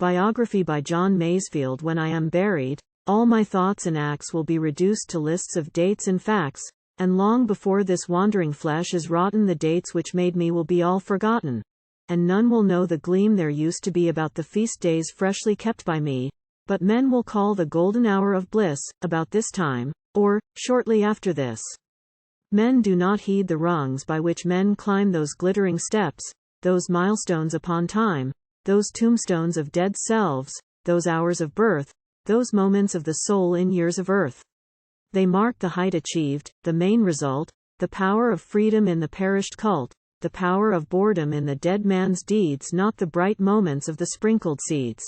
Biography by John Masefield. When I am buried, all my thoughts and acts will be reduced to lists of dates and facts, and long before this wandering flesh is rotten the dates which made me will be all forgotten, and none will know the gleam there used to be about the feast days freshly kept by me, but men will call the golden hour of bliss, about this time, or, shortly after this. Men do not heed the rungs by which men climb those glittering steps, those milestones upon time, those tombstones of dead selves, those hours of birth, those moments of the soul in years of earth. They mark the height achieved, the main result, the power of freedom in the perished cult, the power of boredom in the dead man's deeds, not the bright moments of the sprinkled seeds.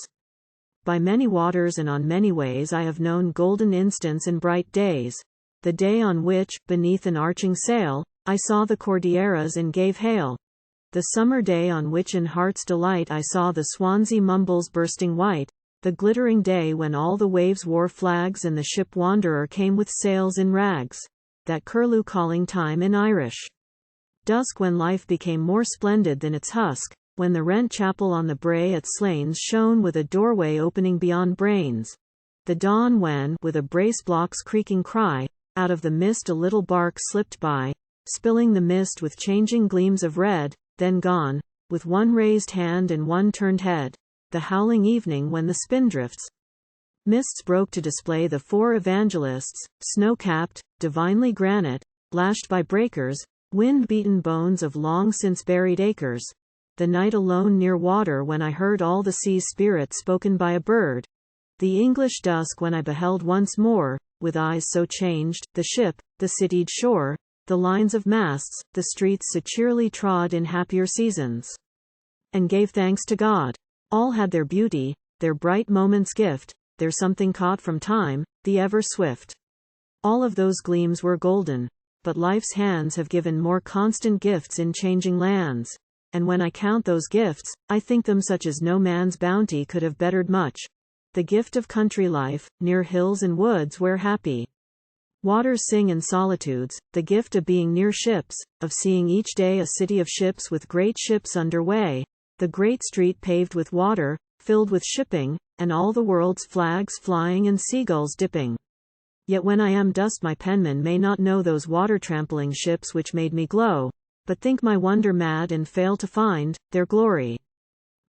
By many waters and on many ways I have known golden instants and bright days, the day on which, beneath an arching sail, I saw the Cordilleras and gave hail. The summer day on which in heart's delight I saw the Swansea mumbles bursting white, the glittering day when all the waves wore flags and the ship wanderer came with sails in rags, that curlew calling time in Irish. Dusk when life became more splendid than its husk, when the rent chapel on the brae at Slains shone with a doorway opening beyond brains. The dawn when, with a brace block's creaking cry, out of the mist a little bark slipped by, spilling the mist with changing gleams of red, then gone, with one raised hand and one turned head. The howling evening when the spindrifts mists broke to display the four evangelists, snow-capped, divinely granite, lashed by breakers, wind-beaten bones of long since buried acres. The night alone near water when I heard all the sea's spirit spoken by a bird. The English dusk when I beheld once more, with eyes so changed, the ship, the citied shore, the lines of masts, the streets so cheerily trod in happier seasons. And gave thanks to God. All had their beauty, their bright moment's gift, their something caught from time, the ever swift. All of those gleams were golden, but life's hands have given more constant gifts in changing lands, and when I count those gifts, I think them such as no man's bounty could have bettered much. The gift of country life, near hills and woods where happy waters sing in solitudes, the gift of being near ships, of seeing each day a city of ships with great ships under way, the great street paved with water, filled with shipping, and all the world's flags flying and seagulls dipping. Yet when I am dust my penman may not know those water-trampling ships which made me glow, but think my wonder mad and fail to find their glory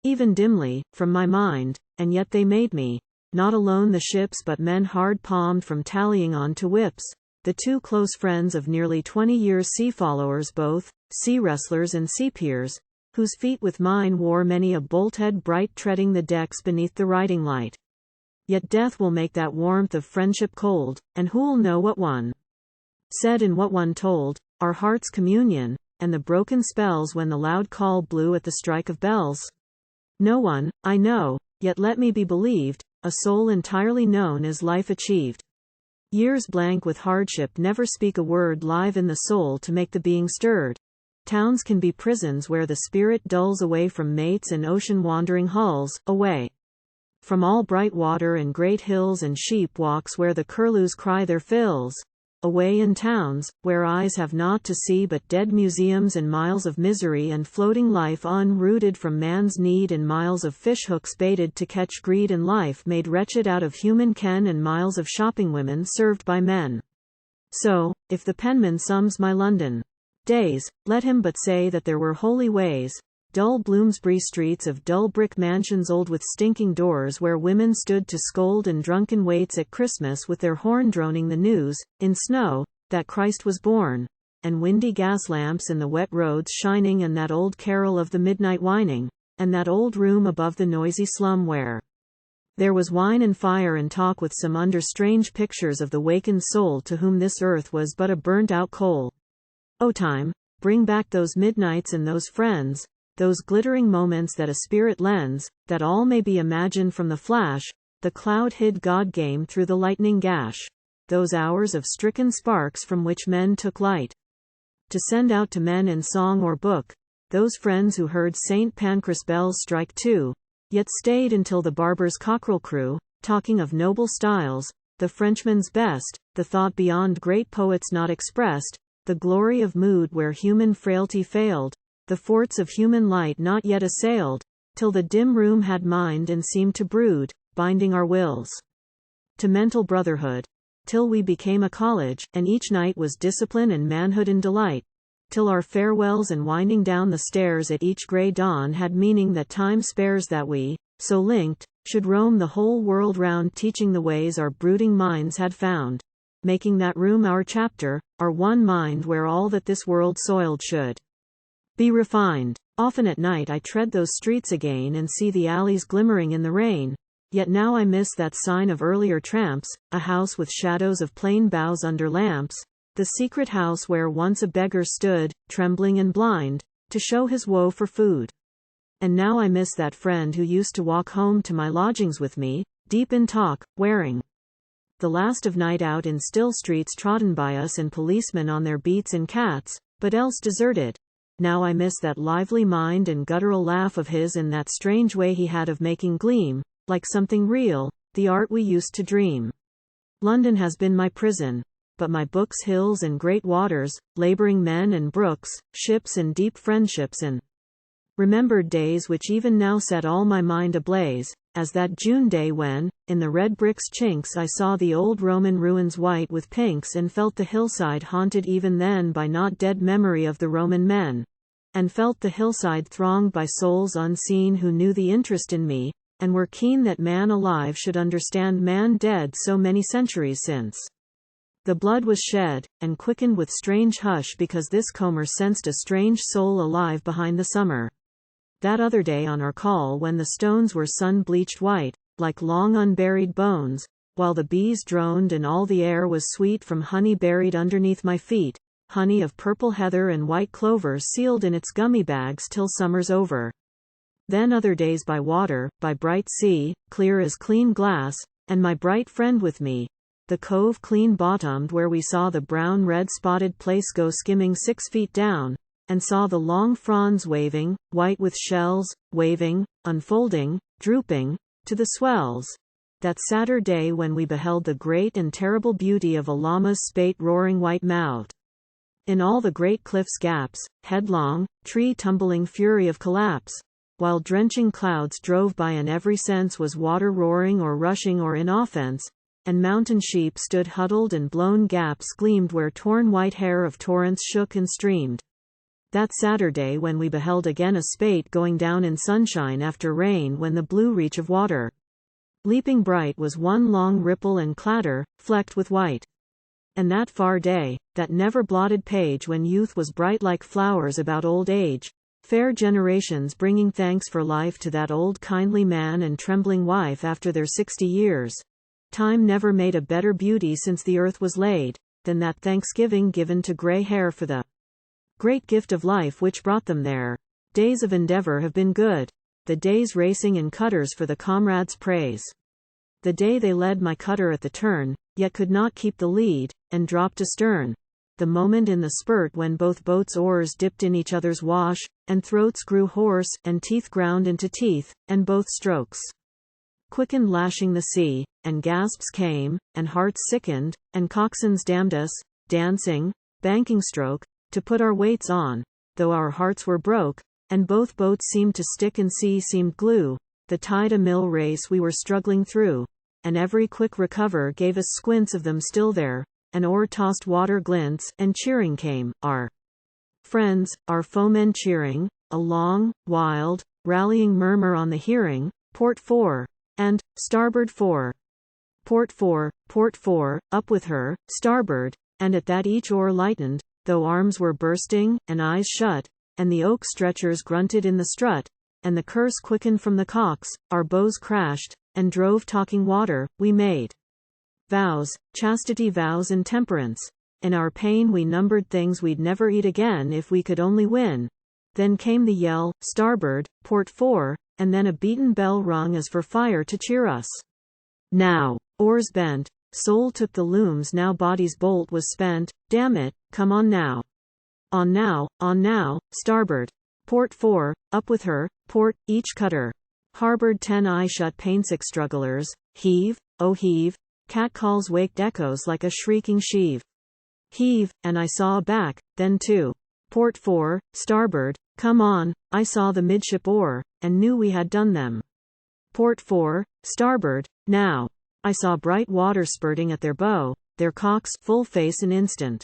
even dimly, from my mind, and yet they made me, not alone the ships but men hard-palmed from tallying on to whips, the two close friends of nearly 20 years sea-followers both, sea-wrestlers and sea-peers, whose feet with mine wore many a bolt-head bright treading the decks beneath the riding light. Yet death will make that warmth of friendship cold, and who'll know what one said and what one told, our heart's communion, and the broken spells when the loud call blew at the strike of bells? No one, I know, yet let me be believed, a soul entirely known as life achieved. Years blank with hardship never speak a word live in the soul to make the being stirred. Towns can be prisons where the spirit dulls away from mates and ocean-wandering hulls, away from all bright water and great hills and sheep walks where the curlews cry their fills, away in towns, where eyes have naught to see but dead museums and miles of misery and floating life unrooted from man's need and miles of fishhooks baited to catch greed and life made wretched out of human ken and miles of shopping women served by men. So, if the penman sums my London days, let him but say that there were holy ways, dull Bloomsbury streets of dull brick mansions old with stinking doors where women stood to scold and drunken waits at Christmas with their horn droning the news, in snow, that Christ was born, and windy gas lamps in the wet roads shining and that old carol of the midnight whining, and that old room above the noisy slum where there was wine and fire and talk with some under strange pictures of the wakened soul to whom this earth was but a burnt-out coal. O time, bring back those midnights and those friends, those glittering moments that a spirit lends, that all may be imagined from the flash, the cloud-hid God game through the lightning gash, those hours of stricken sparks from which men took light to send out to men in song or book, those friends who heard St. Pancras bells strike two, yet stayed until the barber's cockerel crew, talking of noble styles, the Frenchman's best, the thought beyond great poets not expressed, the glory of mood where human frailty failed, the forts of human light not yet assailed, till the dim room had mind and seemed to brood, binding our wills to mental brotherhood, till we became a college, and each night was discipline and manhood and delight, till our farewells and winding down the stairs at each grey dawn had meaning that time spares, that we, so linked, should roam the whole world round, teaching the ways our brooding minds had found, making that room our chapter, our one mind, where all that this world soiled should be refined. Often at night I tread those streets again and see the alleys glimmering in the rain, yet now I miss that sign of earlier tramps, a house with shadows of plain boughs under lamps, the secret house where once a beggar stood, trembling and blind, to show his woe for food. And now I miss that friend who used to walk home to my lodgings with me, deep in talk, wearing the last of night out in still streets trodden by us and policemen on their beats and cats, but else deserted. Now I miss that lively mind and guttural laugh of his, and that strange way he had of making gleam, like something real, the art we used to dream. London has been my prison, but my books hills and great waters, labouring men and brooks, ships and deep friendships and remembered days which even now set all my mind ablaze, as that June day when, in the red bricks' chinks, I saw the old Roman ruins white with pinks, and felt the hillside haunted even then by not dead memory of the Roman men, and felt the hillside thronged by souls unseen who knew the interest in me, and were keen that man alive should understand man dead so many centuries since. The blood was shed, and quickened with strange hush, because this comber sensed a strange soul alive behind the summer. That other day on our call, when the stones were sun-bleached white, like long unburied bones, while the bees droned and all the air was sweet from honey buried underneath my feet, honey of purple heather and white clover sealed in its gummy bags till summer's over. Then other days by water, by bright sea, clear as clean glass, and my bright friend with me, the cove clean-bottomed where we saw the brown red spotted place go skimming 6 feet down, and saw the long fronds waving, white with shells, waving, unfolding, drooping, to the swells. That sadder day when we beheld the great and terrible beauty of a llama's spate roaring white mouth. In all the great cliffs gaps, headlong, tree-tumbling fury of collapse, while drenching clouds drove by and every sense was water roaring or rushing or in offense, and mountain sheep stood huddled and blown gaps gleamed where torn white hair of torrents shook and streamed. That Saturday when we beheld again a spate going down in sunshine after rain, when the blue reach of water, leaping bright, was one long ripple and clatter, flecked with white. And that far day, that never blotted page when youth was bright like flowers about old age, fair generations bringing thanks for life to that old kindly man and trembling wife after their 60 years. Time never made a better beauty since the earth was laid, than that thanksgiving given to grey hair for the great gift of life which brought them there. Days of endeavor have been good, the days racing in cutters for the comrades' praise. The day they led my cutter at the turn, yet could not keep the lead, and dropped astern. The moment in the spurt when both boats' oars dipped in each other's wash, and throats grew hoarse, and teeth ground into teeth, and both strokes quickened lashing the sea, and gasps came, and hearts sickened, and coxswains damned us, dancing, banking stroke, to put our weights on, though our hearts were broke, and both boats seemed to stick and sea seemed glue, the tide a mill race we were struggling through, and every quick recover gave us squints of them still there, and o'er-tossed water glints, and cheering came, our friends, our foemen cheering, a long, wild, rallying murmur on the hearing, port 4, and, starboard 4. Port 4, port 4, up with her, starboard, and at that each oar lightened, though arms were bursting, and eyes shut, and the oak stretchers grunted in the strut, and the curse quickened from the cocks, our bows crashed, and drove talking water, we made vows, chastity vows and temperance. In our pain we numbered things we'd never eat again if we could only win. Then came the yell, starboard, port 4, and then a beaten bell rung as for fire to cheer us. Now, oars bent, soul took the looms, now body's bolt was spent, damn it, come on now. On now, starboard. Port 4, up with her, port, each cutter. Harbored 10 eye shut painsick strugglers, heave, oh heave, cat calls waked echoes like a shrieking sheave. Heave, and I saw a back, then 2. Port 4, starboard, Come on, I saw the midship oar, and knew we had done them. Port fore, starboard, now. I saw bright water spurting at their bow, their cocks full face an instant.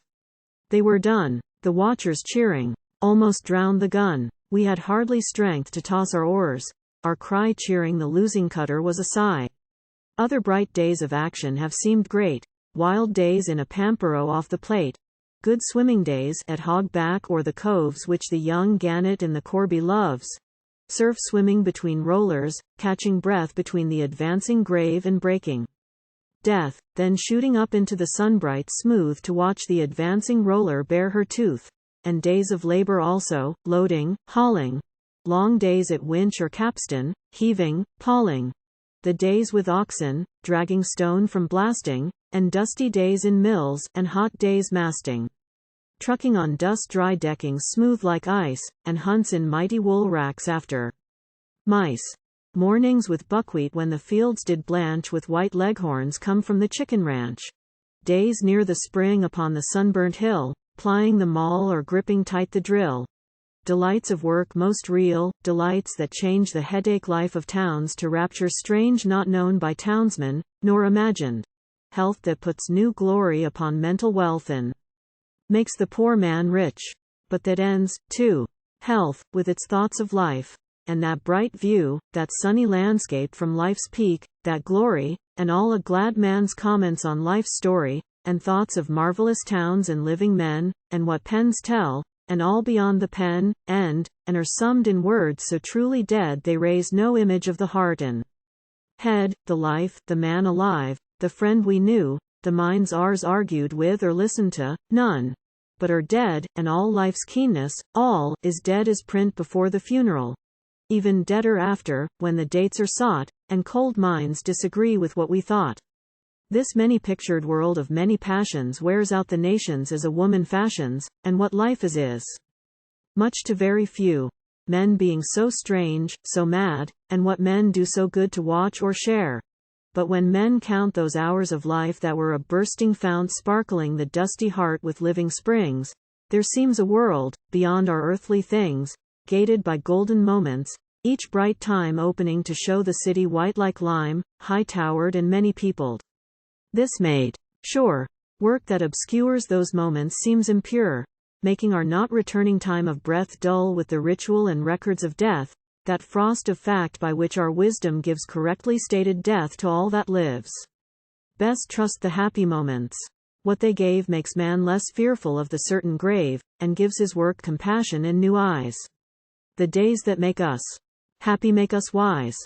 They were done, the watchers cheering, almost drowned the gun. We had hardly strength to toss our oars, our cry cheering the losing cutter was a sigh. Other bright days of action have seemed great, wild days in a pampero off the plate, good swimming days at Hogback or the coves which the young gannet in the Corby loves, surf swimming between rollers, catching breath between the advancing grave and breaking death, then shooting up into the sunbright smooth to watch the advancing roller bare her tooth, and days of labor also, loading, hauling, long days at winch or capstan, heaving, pawling, the days with oxen, dragging stone from blasting, and dusty days in mills, and hot days masting. Trucking on dust-dry deckings smooth like ice, and hunts in mighty wool racks after mice. Mornings with buckwheat when the fields did blanch with white leghorns come from the chicken ranch. Days near the spring upon the sunburnt hill, plying the maul or gripping tight the drill. Delights of work most real, delights that change the headache life of towns to rapture strange not known by townsmen, nor imagined. Health that puts new glory upon mental wealth and makes the poor man rich. But that ends, too. Health, with its thoughts of life, and that bright view, that sunny landscape from life's peak, that glory, and all a glad man's comments on life's story, and thoughts of marvelous towns and living men, and what pens tell, and all beyond the pen, and are summed in words so truly dead they raise no image of the heart and head, the life, the man alive, the friend we knew, the minds ours argued with or listened to, none but are dead, and all life's keenness, all, is dead as print before the funeral, even deader after, when the dates are sought, and cold minds disagree with what we thought. This many-pictured world of many passions wears out the nations as a woman fashions, and what life is much to very few. Men being so strange, so mad, and what men do so good to watch or share. But when men count those hours of life that were a bursting fount sparkling the dusty heart with living springs, there seems a world, beyond our earthly things, gated by golden moments, each bright time opening to show the city white like lime, high-towered and many-peopled. This made sure work that obscures those moments seems impure, making our not returning time of breath dull with the ritual and records of death, that frost of fact by which our wisdom gives correctly stated death to all that lives. Best trust the happy moments. What they gave makes man less fearful of the certain grave, and gives his work compassion and new eyes. The days that make us happy make us wise.